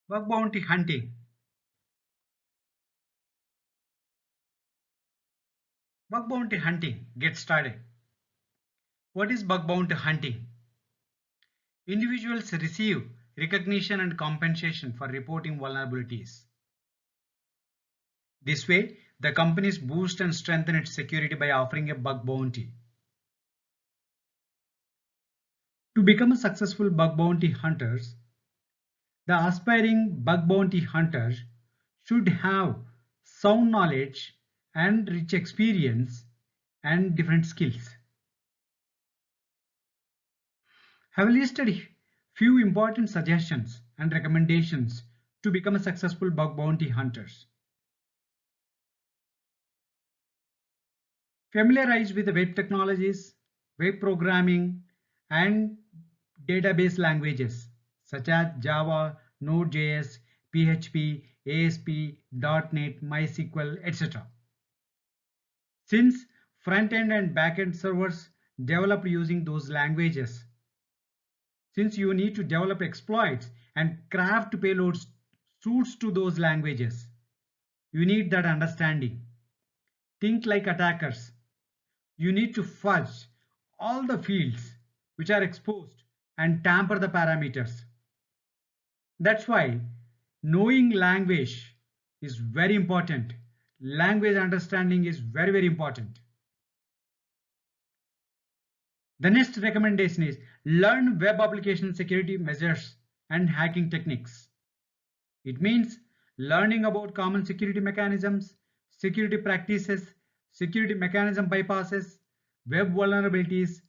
Bug bounty hunting. Bug bounty hunting. Get started. What is bug bounty hunting? Individuals receive recognition and compensation for reporting vulnerabilities. This way, the companies boost and strengthen its security by offering a bug bounty. To become a successful bug bounty hunters, the aspiring bug bounty hunter should have sound knowledge and rich experience and different skills. Have listed few important suggestions and recommendations to become a successful bug bounty hunters. Familiarize with the web technologies, web programming, and database languages such as Java, Node.js, PHP, ASP, .NET, MySQL, etc. Since front-end and back-end servers developed using those languages, since you need to develop exploits and craft payloads suits to those languages, you need that understanding. Think like attackers. You need to fudge all the fields which are exposed and tamper the parameters. That's why knowing language is very important. Language understanding is very important. The next recommendation is learn web application security measures and hacking techniques. It means learning about common security mechanisms, security practices, security mechanism bypasses, web vulnerabilities,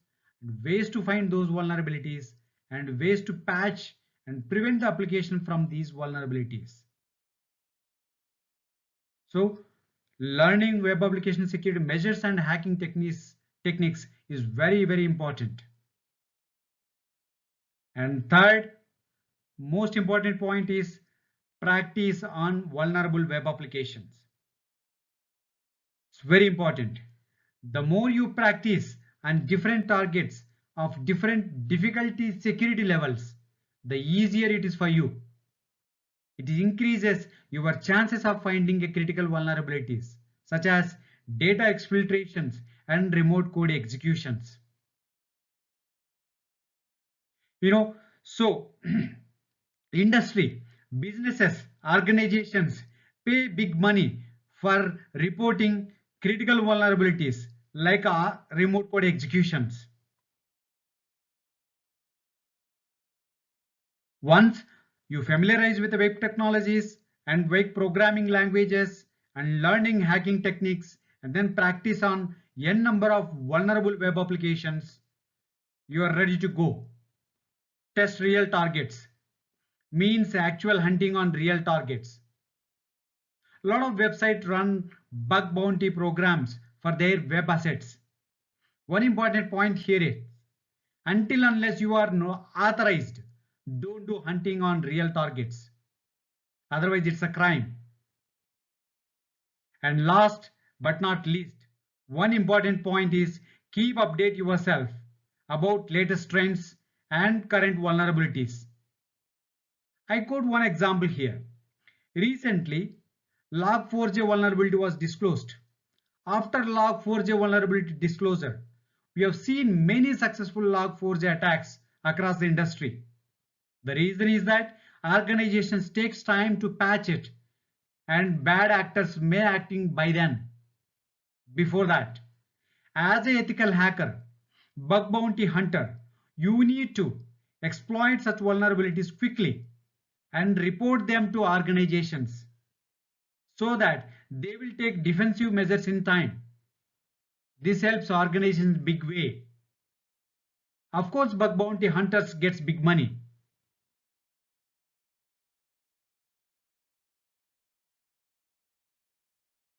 ways to find those vulnerabilities, and ways to patch and prevent the application from these vulnerabilities. So, learning web application security measures and hacking techniques is very important. And third, most important point is practice on vulnerable web applications. It's very important. The more you practice on different targets of different difficulty security levels, the easier it is for you. It increases your chances of finding a critical vulnerabilities such as data exfiltrations and remote code executions. So industry, businesses, organizations pay big money for reporting critical vulnerabilities like remote code executions. Once you familiarize with the web technologies and web programming languages and learning hacking techniques and then practice on n number of vulnerable web applications, you are ready to go. Test real targets means actual hunting on real targets. A lot of websites run bug bounty programs for their web assets. One important point here is until unless you are authorized, don't do hunting on real targets. Otherwise, it's a crime. And last but not least, one important point is keep update yourself about latest trends and current vulnerabilities. I quote one example here. Recently, Log4j vulnerability was disclosed. After Log4j vulnerability disclosure, we have seen many successful Log4j attacks across the industry. The reason is that organizations takes time to patch it and bad actors may acting by then. Before that, as an ethical hacker, bug bounty hunter, you need to exploit such vulnerabilities quickly and report them to organizations so that they will take defensive measures in time. This helps organizations big way. Of course, bug bounty hunters gets big money,